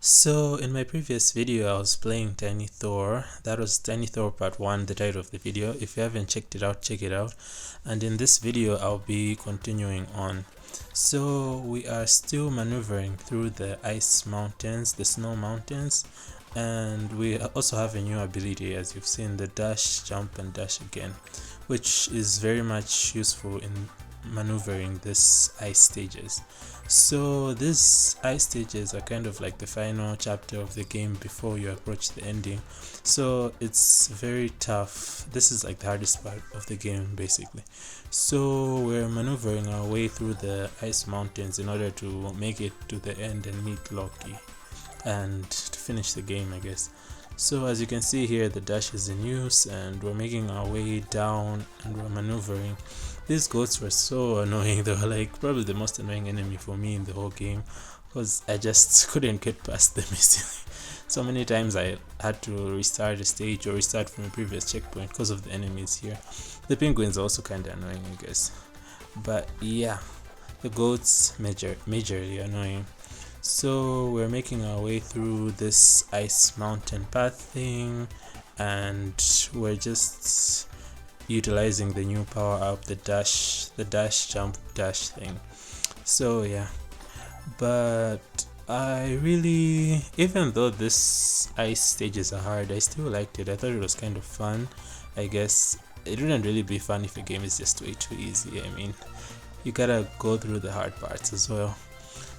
So in my previous video I was playing Tiny Thor. That was Tiny Thor part 1, the title of the video. If you haven't checked it out, check it out. And in this video I'll be continuing on. So we are still maneuvering through the ice mountains, the snow mountains, and we also have a new ability, as you've seen, the dash, jump and dash again, which is very much useful in maneuvering this ice stages. So these ice stages are kind of like the final chapter of the game before you approach the ending, so it's very tough. This is like the hardest part of the game basically. So we're maneuvering our way through the ice mountains in order to make it to the end and meet Loki and to finish the game, I guess. So as you can see here, the dash is in use and we're making our way down and we're maneuvering. These goats were so annoying. They were like probably the most annoying enemy for me in the whole game, because I just couldn't get past them easily. So many times I had to restart a stage or restart from a previous checkpoint because of the enemies here. The penguins are also kind of annoying, I guess. But yeah, the goats majorly annoying. So we're making our way through this ice mountain path thing, and we're just utilizing the new power up, the dash, jump, dash thing. So yeah, but I really, even though this ice stages are hard, I still liked it. I thought it was kind of fun. I guess it wouldn't really be fun if a game is just way too easy. I mean, you gotta go through the hard parts as well.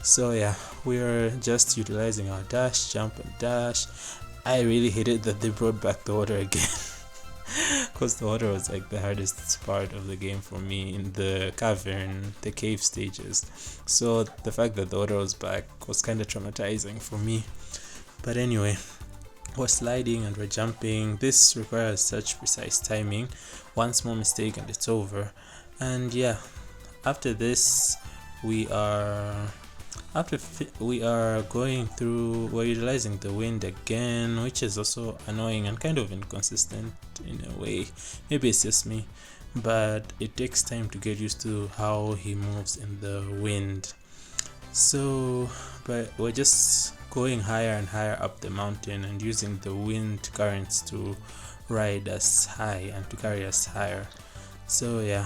So yeah, we're just utilizing our dash, jump and dash. I really hated that they brought back the water again, because the water was like the hardest part of the game for me in the cavern, the cave stages. So the fact that the water was back was kind of traumatizing for me. But anyway, we're sliding and we're jumping. This requires such precise timing. One small mistake and it's over. And yeah, after this we are going through, we're utilizing the wind again, which is also annoying and kind of inconsistent in a way. Maybe it's just me, but it takes time to get used to how he moves in the wind. So but we're just going higher and higher up the mountain and using the wind currents to ride us high and to carry us higher. So yeah,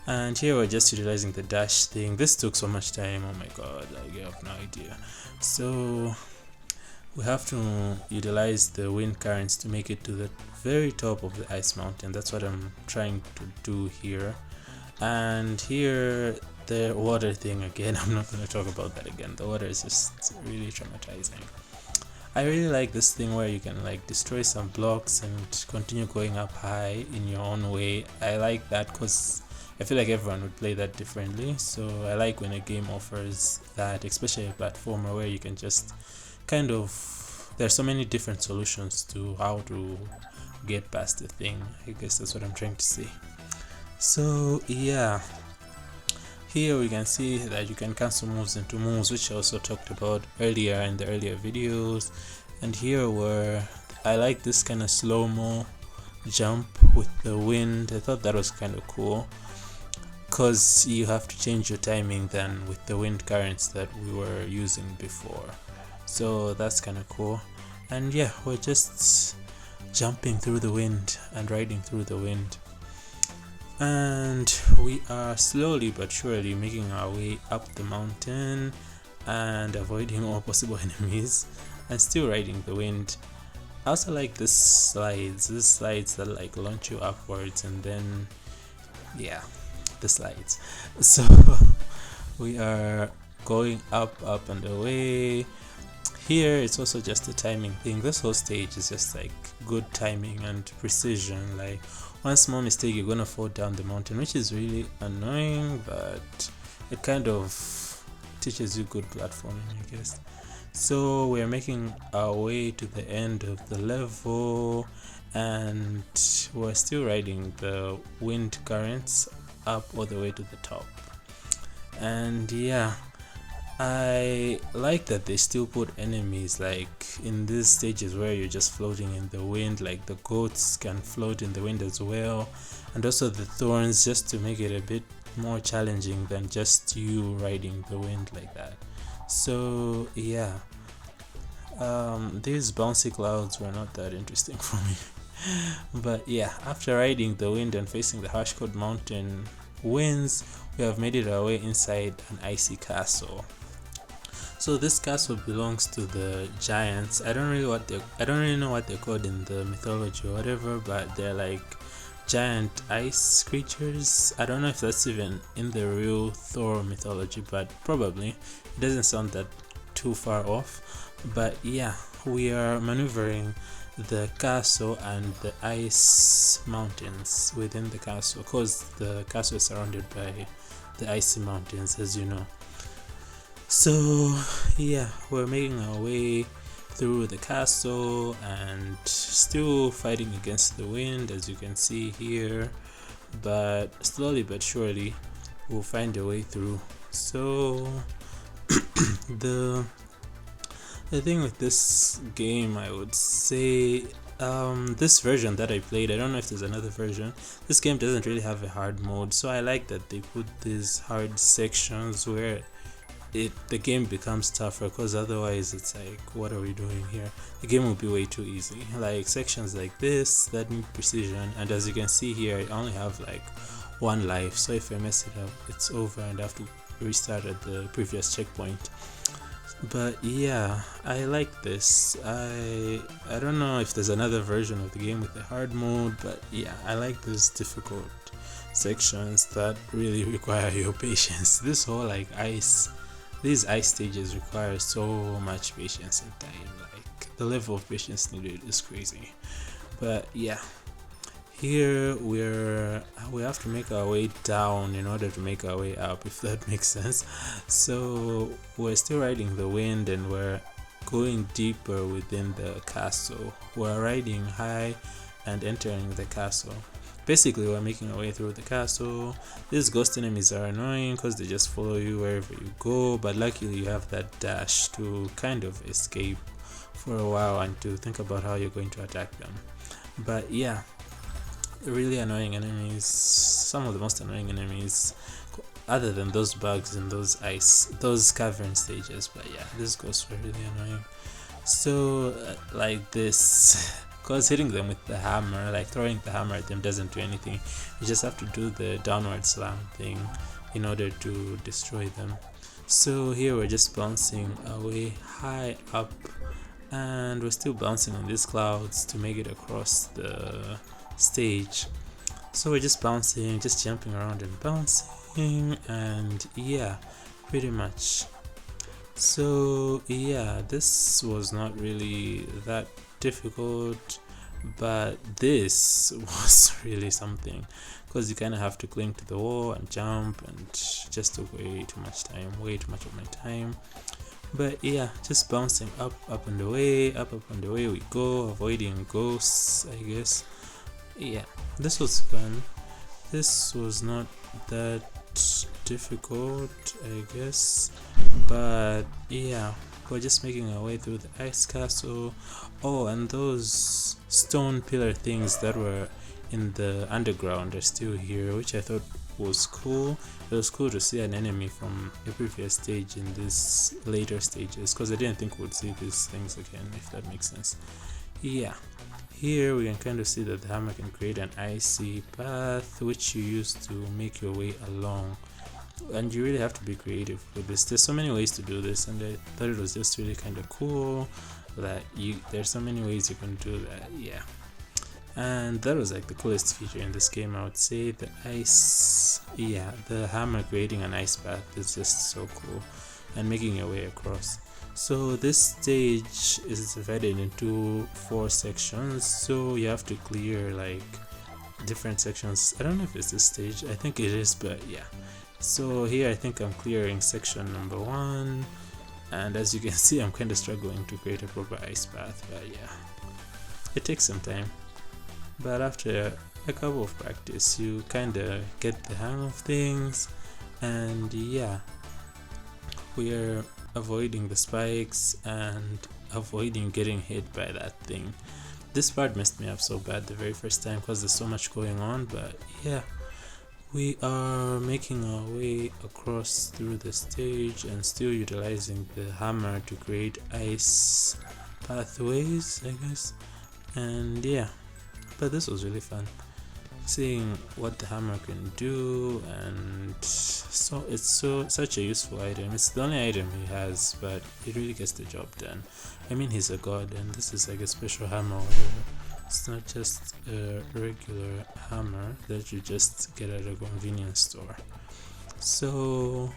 and here we're just utilizing the dash thing. This took so much time, oh my god, I have no idea. So we have to utilize the wind currents to make it to the very top of the ice mountain. That's what I'm trying to do here. And here, the water thing again, I'm not going to talk about that again. The water is just really traumatizing. I really like this thing where you can like destroy some blocks and continue going up high in your own way. I like that because I feel like everyone would play that differently. So I like when a game offers that, especially a platformer where you can just kind of, there's so many different solutions to how to get past the thing. I guess that's what I'm trying to say. So yeah, here we can see that you can cancel moves into moves, which I also talked about earlier in the earlier videos. And here where I like this kind of slow-mo jump with the wind. I thought that was kind of cool, because you have to change your timing than with the wind currents that we were using before. So that's kind of cool. And yeah, we're just jumping through the wind and riding through the wind, and we are slowly but surely making our way up the mountain and avoiding all possible enemies and still riding the wind. I also like these slides that like launch you upwards, and then yeah, the slides. So we are going up and away. Here it's also just a timing thing. This whole stage is just like good timing and precision. Like one small mistake you're gonna fall down the mountain, which is really annoying, but it kind of teaches you good platforming, I guess. So we're making our way to the end of the level and we're still riding the wind currents up all the way to the top. And yeah, I like that they still put enemies like in these stages where you're just floating in the wind, like the goats can float in the wind as well, and also the thorns, just to make it a bit more challenging than just you riding the wind like that. So yeah, These bouncy clouds were not that interesting for me. But yeah, after riding the wind and facing the harsh cold mountain winds, we have made it our way inside an icy castle. So this castle belongs to the giants. I don't really know what they're called in the mythology or whatever, but they're like giant ice creatures. I don't know if that's even in the real Thor mythology, but probably. It doesn't sound that too far off. But yeah, we are maneuvering the castle and the ice mountains within the castle, because the castle is surrounded by the icy mountains, as you know. So yeah, we're making our way through the castle and still fighting against the wind, as you can see here, but slowly but surely we'll find a way through. So the thing with this game, I would say, this version that I played, I don't know if there's another version, this game doesn't really have a hard mode, so I like that they put these hard sections where the game becomes tougher, because otherwise it's like, what are we doing here? The game will be way too easy. Like sections like this that need precision, and as you can see here, I only have like one life, so if I mess it up, it's over and I have to restart at the previous checkpoint. But yeah, I like this. I don't know if there's another version of the game with the hard mode, but yeah, I like these difficult sections that really require your patience. This whole like these ice stages require so much patience and time. Like the level of patience needed is crazy. But yeah, here we have to make our way down in order to make our way up, if that makes sense. So we're still riding the wind and we're going deeper within the castle. We're riding high and entering the castle. Basically, we're making our way through the castle. These ghost enemies are annoying because they just follow you wherever you go, but luckily you have that dash to kind of escape for a while and to think about how you're going to attack them. But yeah, really annoying enemies, some of the most annoying enemies other than those bugs in those cavern stages. But yeah, these ghosts were really annoying. So like this, because hitting them with the hammer, like throwing the hammer at them, doesn't do anything. You just have to do the downward slam thing in order to destroy them. So here we're just bouncing our way high up, and we're still bouncing on these clouds to make it across the stage. So we're just bouncing, just jumping around and bouncing, and yeah, pretty much. So yeah, this was not really that difficult, but this was really something, because you kind of have to cling to the wall and jump, and just took way too much of my time. But yeah, just bouncing up and away, up and away we go, avoiding ghosts, I guess. Yeah, this was fun. This was not that difficult, I guess, but yeah, we're just making our way through the ice castle. Oh, and those stone pillar things that were in the underground are still here, which I thought was cool. It was cool to see an enemy from a previous stage in these later stages, because I didn't think we'd see these things again, if that makes sense. Yeah, here we can kind of see that the hammer can create an icy path which you use to make your way along, and you really have to be creative with this. There's so many ways to do this, and I thought it was just really kind of cool that there's so many ways you can do that. Yeah, and that was like the coolest feature in this game, I would say. The ice, yeah, the hammer creating an ice path is just so cool, and making your way across. So this stage is divided into 4 sections, so you have to clear like different sections. I don't know if it's this stage, I think it is, but yeah. So here I think I'm clearing section number 1, and as you can see, I'm kind of struggling to create a proper ice path, but yeah, it takes some time. But after a couple of practice, you kind of get the hang of things, and yeah, we're avoiding the spikes and avoiding getting hit by that thing. This part messed me up so bad the very first time because there's so much going on, but yeah, we are making our way across through the stage and still utilizing the hammer to create ice pathways, I guess. And yeah, but this was really fun, seeing what the hammer can do. And so it's such a useful item. It's the only item he has, but it really gets the job done. I mean, he's a god, and this is like a special hammer or whatever. It's not just a regular hammer that you just get at a convenience store. So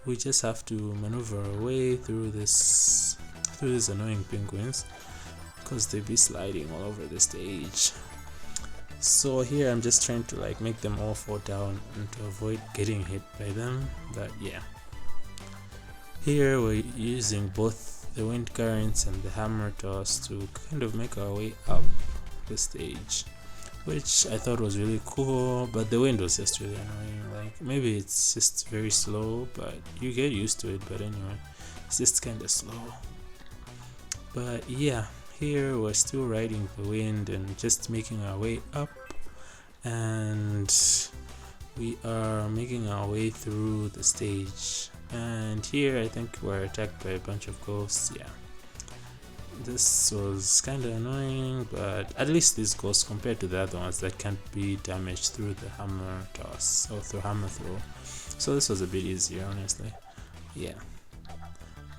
we just have to maneuver our way through these annoying penguins, because they be sliding all over the stage. So here I'm just trying to like make them all fall down and to avoid getting hit by them. But yeah, here we're using both the wind currents and the hammer toss to kind of make our way up the stage, which I thought was really cool. But the wind was just really annoying. Like, maybe it's just very slow, but you get used to it. But anyway, it's just kind of slow. But yeah, here we're still riding the wind and just making our way up, and we are making our way through the stage. And here I think we're attacked by a bunch of ghosts. Yeah, this was kind of annoying, but at least these ghosts, compared to the other ones that can't be damaged through the hammer toss or through hammer throw, so this was a bit easier, honestly. Yeah,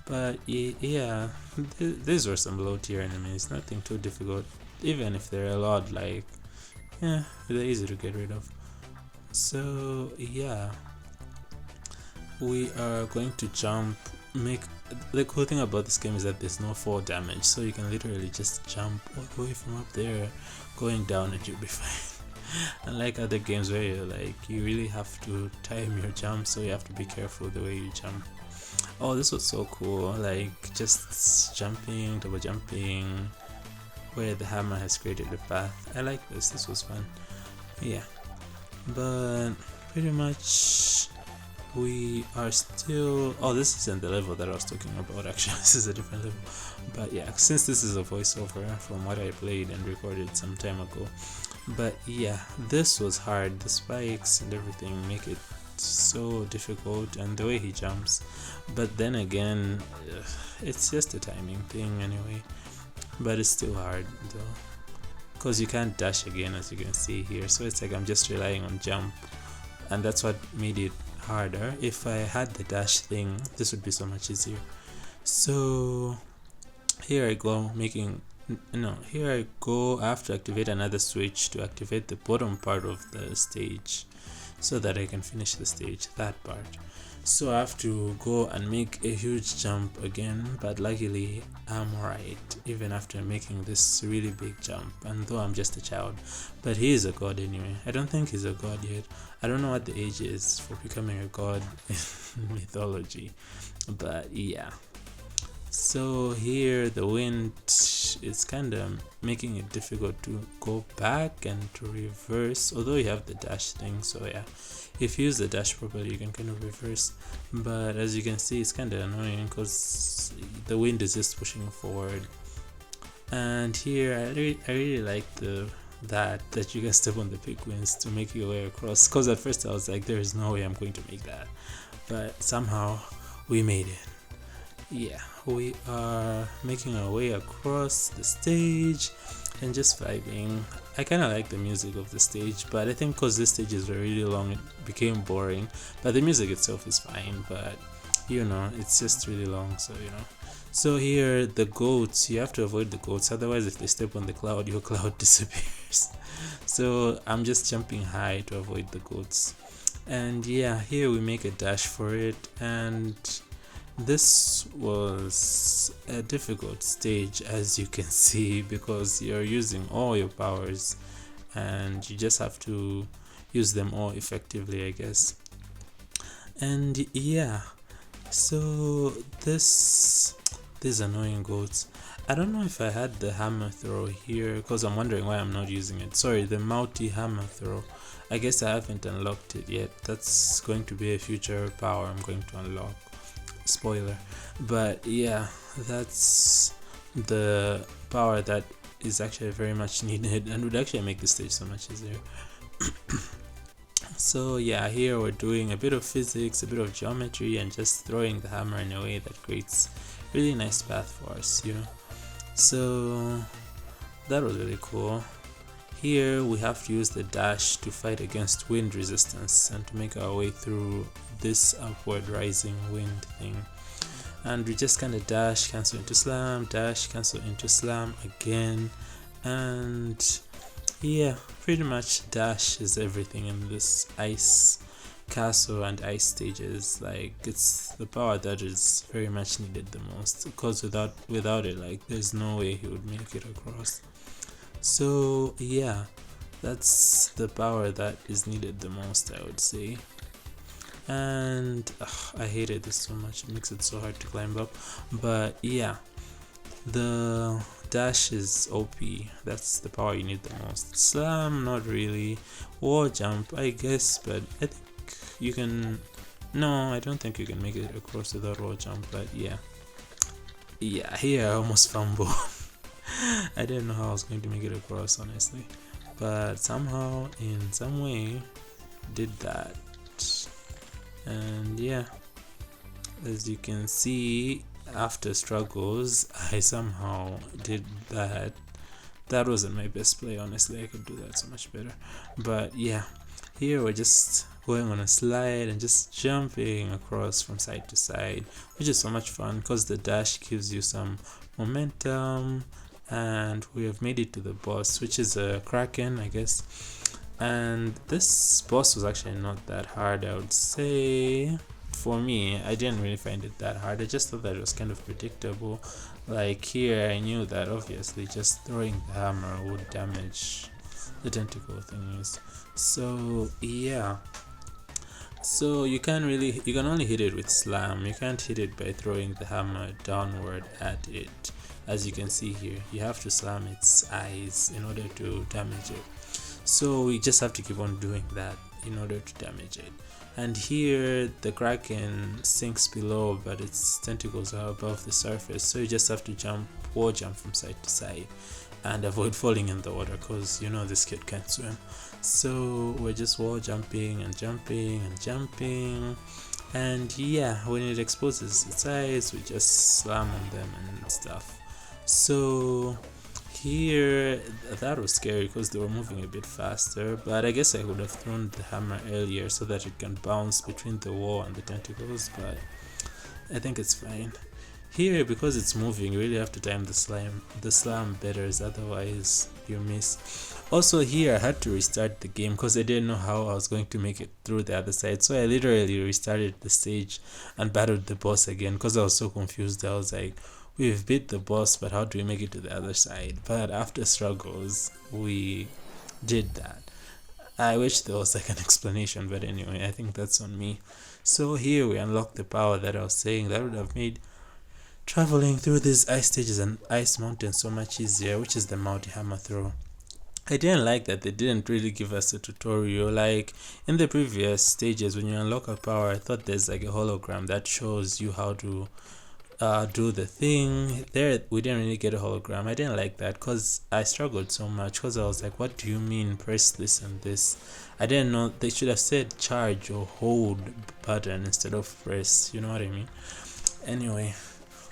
but yeah, these were some low tier enemies, nothing too difficult. Even if they're a lot, like, yeah, they're easy to get rid of. So yeah, we are going to jump. The cool thing about this game is that there's no fall damage, so you can literally just jump all the way from up there going down and you'll be fine. Unlike other games where you really have to time your jump, so you have to be careful the way you jump. Oh, this was so cool, like just jumping, double jumping where the hammer has created a path. I like this was fun. Yeah, but pretty much we are still, oh, this isn't the level that I was talking about, actually. This is a different level. But yeah, since this is a voiceover from what I played and recorded some time ago. But yeah, this was hard. The spikes and everything make it so difficult, and the way he jumps. But then again, it's just a timing thing anyway. But it's still hard though, because you can't dash again, as you can see here. So it's like I'm just relying on jump, and that's what made it harder. If I had the dash thing, this would be so much easier. So here I go here I go. I have to activate another switch to activate the bottom part of the stage so that I can finish the stage, that part. So I have to go and make a huge jump again, but luckily I'm alright even after making this really big jump, and though I'm just a child. But he is a god anyway. I don't think he's a god yet. I don't know what the age is for becoming a god in mythology, but yeah. So here the wind is kind of making it difficult to go back and to reverse, although you have the dash thing. So yeah, if you use the dash properly you can kind of reverse, but as you can see it's kind of annoying because the wind is just pushing forward. And here I really like that you can step on the penguins to make your way across, because at first I was like, there is no way I'm going to make that, but somehow we made it. Yeah, we are making our way across the stage and just vibing. I kind of like the music of the stage, but I think because this stage is really long it became boring. But the music itself is fine, but it's just really long, so So here the goats, you have to avoid the goats, otherwise if they step on the cloud your cloud disappears. So I'm just jumping high to avoid the goats. And yeah, here we make a dash for it, and this was a difficult stage, as you can see, because you're using all your powers and you just have to use them all effectively, I guess. And yeah, so these annoying goats, I don't know if I had the hammer throw here, because I'm wondering why I'm not using it. Sorry, the multi hammer throw. I guess I haven't unlocked it yet. That's going to be a future power I'm going to unlock. Spoiler. But yeah, that's the power that is actually very much needed and would actually make the stage so much easier. So yeah, here we're doing a bit of physics, a bit of geometry, and just throwing the hammer in a way that creates really nice path for us, So that was really cool. Here we have to use the dash to fight against wind resistance and to make our way through this upward rising wind thing. And we just kind of dash, cancel into slam, dash, cancel into slam again. And yeah, pretty much dash is everything in this ice castle and ice stages. Like, it's the power that is very much needed the most, because without it, like, there's no way he would make it across. So yeah, that's the power that is needed the most, I would say. And I hated this so much, it makes it so hard to climb up. But yeah, the dash is OP, that's the power you need the most. Slam, not really. Wall jump, I guess, but I think you can, no, I don't think you can make it across without wall jump. But yeah, here I almost fumbled. I didn't know how I was going to make it across, honestly, but somehow, in some way, did that. And yeah, as you can see, after struggles, I somehow did that. That wasn't my best play, honestly. I could do that so much better. But yeah, here we're just going on a slide and just jumping across from side to side, which is so much fun because the dash gives you some momentum. And we have made it to the boss, which is a kraken, I guess. And this boss was actually not that hard, I would say. For me, I didn't really find it that hard. I just thought that it was kind of predictable. Like, here I knew that obviously just throwing the hammer would damage the tentacle thingies. So yeah, so you can only hit it with slam. You can't hit it by throwing the hammer downward at it. As you can see here, you have to slam its eyes in order to damage it. So we just have to keep on doing that in order to damage it. And here the kraken sinks below, but its tentacles are above the surface, so you just have to wall jump from side to side and avoid falling in the water, because you know this kid can't swim. So we're just wall jumping and jumping and jumping. And yeah, when it exposes its eyes, we just slam on them and stuff. So here, that was scary because they were moving a bit faster, but I guess I would have thrown the hammer earlier so that it can bounce between the wall and the tentacles, but I think it's fine. Here, because it's moving, you really have to time the slam better, otherwise you miss. Also here, I had to restart the game because I didn't know how I was going to make it through the other side, so I literally restarted the stage and battled the boss again because I was so confused. I was like, we've beat the boss, but how do we make it to the other side? But after struggles, we did that. I wish there was like an explanation, but anyway, I think that's on me. So here we unlock the power that I was saying that would have made traveling through these ice stages and ice mountains so much easier, which is the multi-hammer throw. I didn't like that they didn't really give us a tutorial. Like in the previous stages, when you unlock a power, I thought there's like a hologram that shows you how to do the thing. There we didn't really get a hologram. I didn't like that because I struggled so much, because I was like, what do you mean press this and this? I didn't know. They should have said charge or hold button instead of press, you know what I mean? Anyway,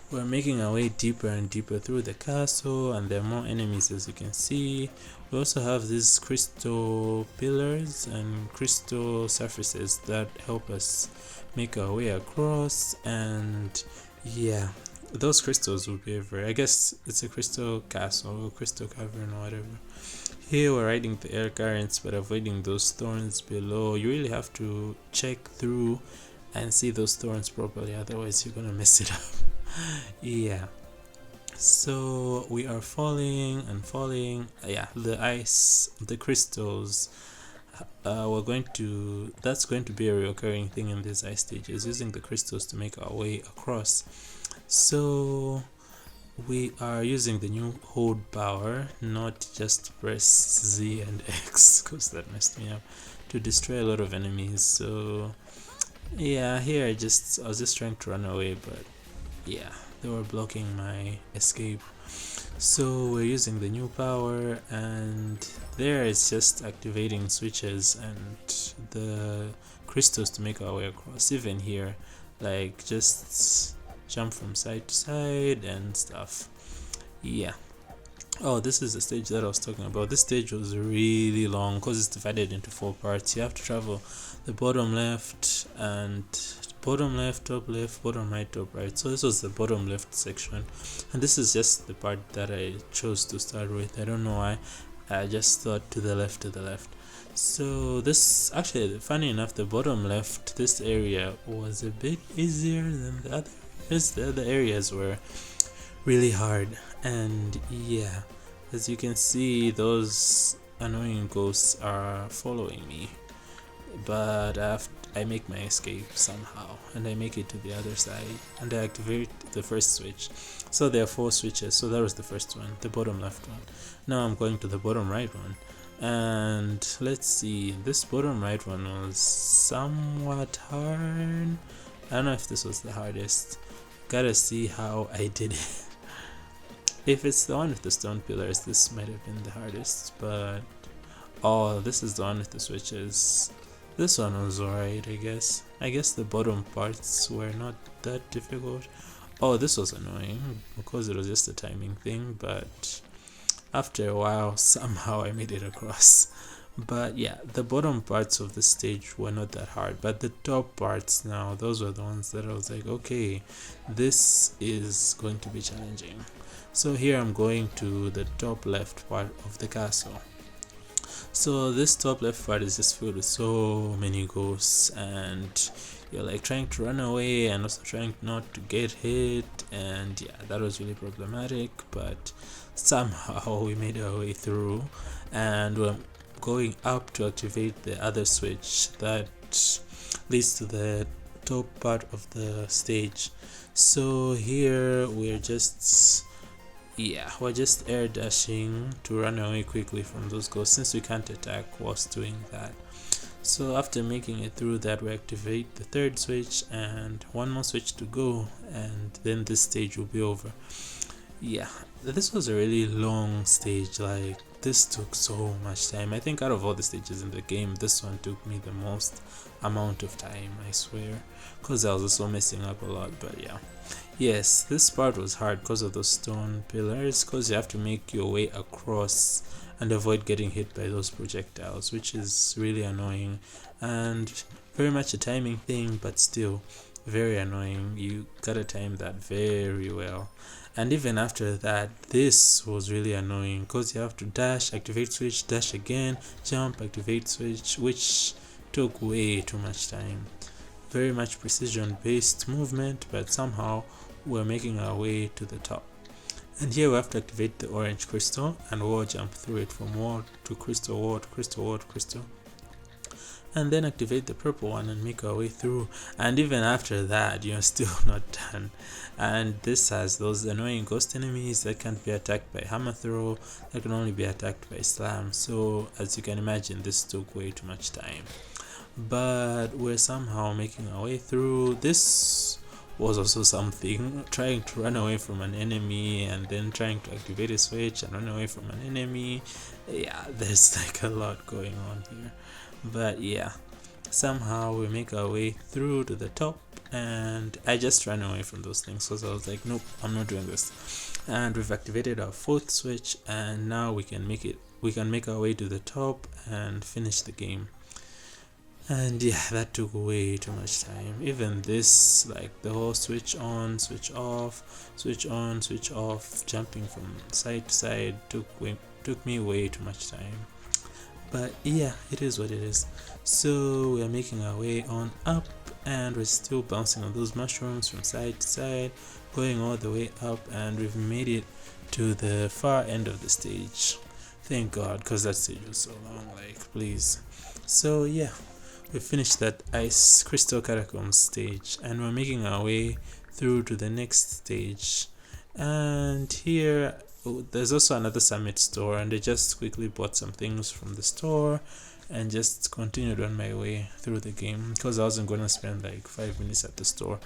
we're making our way deeper and deeper through the castle, and there are more enemies, as you can see. We also have these crystal pillars and crystal surfaces that help us make our way across. And yeah, those crystals will be everywhere. I guess it's a crystal castle or crystal cavern or whatever. Here we're riding the air currents but avoiding those thorns below. You really have to check through and see those thorns properly, otherwise you're gonna mess it up. Yeah, so we are falling and falling. Yeah, the crystals, that's going to be a recurring thing in these ice stages, using the crystals to make our way across. So we are using the new hold power, not just press Z and X, because that messed me up, to destroy a lot of enemies. So yeah, here I was just trying to run away, but yeah, they were blocking my escape. So we're using the new power, and there it's just activating switches and the crystals to make our way across. Even here, like, just jump from side to side and stuff. Yeah. Oh, this is the stage that I was talking about. This stage was really long because it's divided into 4 parts. You have to travel the bottom left and bottom left, top left, bottom right, top right. So this was the bottom left section, and this is just the part that I chose to start with. I don't know why. I just thought to the left, to the left. So this actually, funny enough, the bottom left, this area was a bit easier than the others. The other areas were really hard, and yeah, as you can see, those annoying ghosts are following me, but I make my escape somehow, and I make it to the other side, and I activate the first switch. So there are 4 switches. So that was the first one, the bottom left one. Now I'm going to the bottom right one, and let's see, this bottom right one was somewhat hard. I don't know if this was the hardest. Gotta see how I did it. If it's the one with the stone pillars, this might have been the hardest, but oh, this is the one with the switches. This one was alright, I guess. I guess the bottom parts were not that difficult. Oh, this was annoying because it was just a timing thing, but after a while, somehow I made it across. But yeah, the bottom parts of the stage were not that hard, but the top parts now, those were the ones that I was like, okay, this is going to be challenging. So here I'm going to the top left part of the castle. So this top left part is just filled with so many ghosts, and you're like trying to run away and also trying not to get hit, and yeah, that was really problematic, but somehow we made our way through, and we're going up to activate the other switch that leads to the top part of the stage. So here we're just air dashing to run away quickly from those ghosts, since we can't attack whilst doing that. So after making it through that, we activate the third switch and one more switch to go, and then this stage will be over. Yeah, this was a really long stage. Like, this took so much time. I think out of all the stages in the game, this one took me the most amount of time, I swear, because I was also messing up a lot. But yeah, yes, this part was hard because of those stone pillars, because you have to make your way across and avoid getting hit by those projectiles, which is really annoying and very much a timing thing, but still very annoying. You gotta time that very well. And even after that, this was really annoying because you have to dash, activate switch, dash again, jump, activate switch, which took way too much time. Very much precision based movement, but somehow we're making our way to the top. And here we have to activate the orange crystal and wall jump through it from wall to crystal, wall to crystal, wall to crystal, and then activate the purple one and make our way through. And even after that, you're still not done. And this has those annoying ghost enemies that can't be attacked by hammer throw, that can only be attacked by slam. So as you can imagine, this took way too much time, but we're somehow making our way through. This was also something, trying to run away from an enemy and then trying to activate a switch and run away from an enemy. Yeah, there's like a lot going on here, but yeah, somehow we make our way through to the top, and I just ran away from those things because I was like, nope, I'm not doing this. And we've activated our fourth switch, and now we can make our way to the top and finish the game. And yeah, that took way too much time. Even this, like the whole switch on, switch off, switch on, switch off, jumping from side to side took me way too much time. But yeah, it is what it is. So we are making our way on up, and we're still bouncing on those mushrooms from side to side, going all the way up, and we've made it to the far end of the stage. Thank God, because that stage was so long, like, please. So yeah, we finished that ice crystal catacombs stage, and we're making our way through to the next stage. And here there's also another summit store, and I just quickly bought some things from the store and just continued on my way through the game, because I wasn't gonna spend like 5 minutes at the store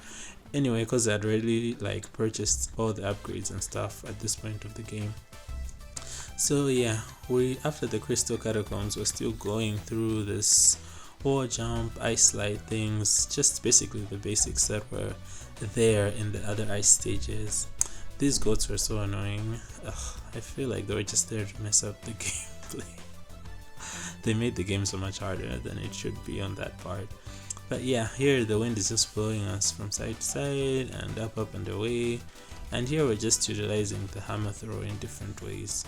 anyway, because I'd already like purchased all the upgrades and stuff at this point of the game. So yeah, after the crystal catacombs, we're still going through this wall jump, ice slide things, just basically the basics that were there in the other ice stages. These goats were so annoying. Ugh, I feel like they were just there to mess up the gameplay. They made the game so much harder than it should be on that part. But yeah, here the wind is just blowing us from side to side and up and away. And here we're just utilizing the hammer throw in different ways.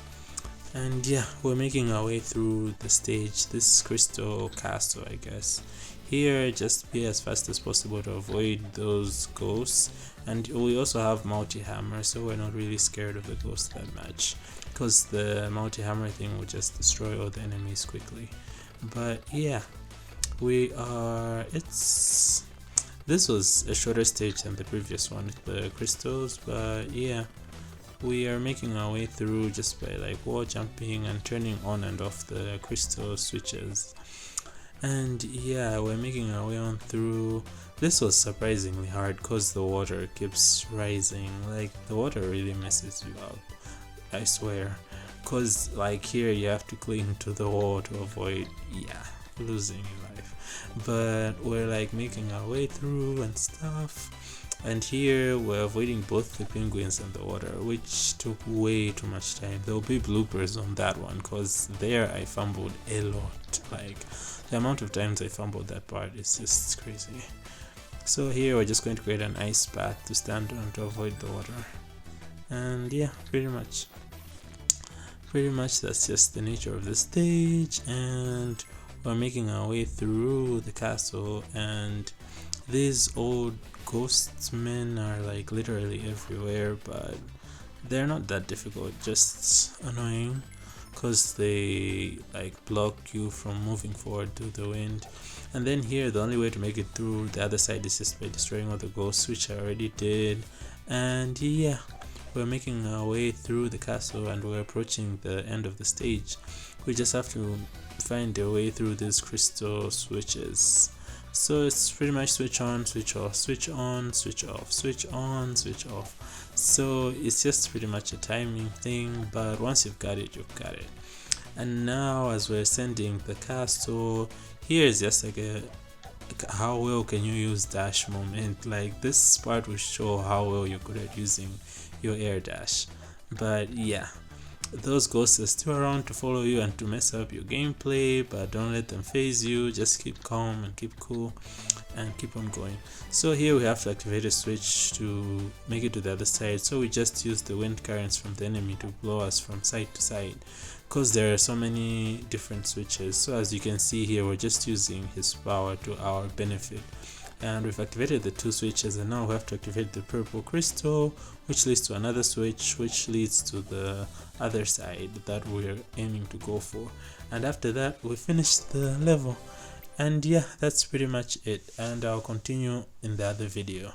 And yeah, we're making our way through the stage, this crystal castle, I guess. Here, just be as fast as possible to avoid those ghosts. And we also have multi-hammer, so we're not really scared of the ghosts that much, because the multi-hammer thing will just destroy all the enemies quickly. But yeah, this was a shorter stage than the previous one with the crystals, but yeah, we are making our way through just by like wall jumping and turning on and off the crystal switches. And yeah, we're making our way on through. This was surprisingly hard because the water keeps rising. Like, the water really messes you up, I swear, because like here you have to cling to the wall to avoid losing your life. But we're like making our way through and stuff. And here we're avoiding both the penguins and the water, which took way too much time. There'll be bloopers on that one, because there I fumbled a lot. Like, the amount of times I fumbled that part is just crazy. So here we're just going to create an ice path to stand on to avoid the water. And yeah, pretty much that's just the nature of the stage. And we're making our way through the castle, and these old ghost men are like literally everywhere, but they're not that difficult, just annoying because they like block you from moving forward through the wind. And then here the only way to make it through the other side is just by destroying all the ghosts, which I already did. And yeah, we're making our way through the castle and we're approaching the end of the stage. We just have to find a way through these crystal switches. So it's pretty much switch on, switch off, switch on, switch off, switch on, switch off. So it's just pretty much a timing thing, but once you've got it, you've got it. And now as we're ascending the castle, here's just like how well can you use dash moment. Like, this part will show how well you're good at using your air dash. But yeah, those ghosts are still around to follow you and to mess up your gameplay, but don't let them phase you. Just keep calm and keep cool and keep on going. So here we have to activate a switch to make it to the other side, so we just use the wind currents from the enemy to blow us from side to side, because there are so many different switches. So as you can see here, we're just using his power to our benefit. And we've activated the two switches, and now we have to activate the purple crystal, which leads to another switch, which leads to the other side that we're aiming to go for. And after that, we finish the level. And yeah, that's pretty much it, and I'll continue in the other video.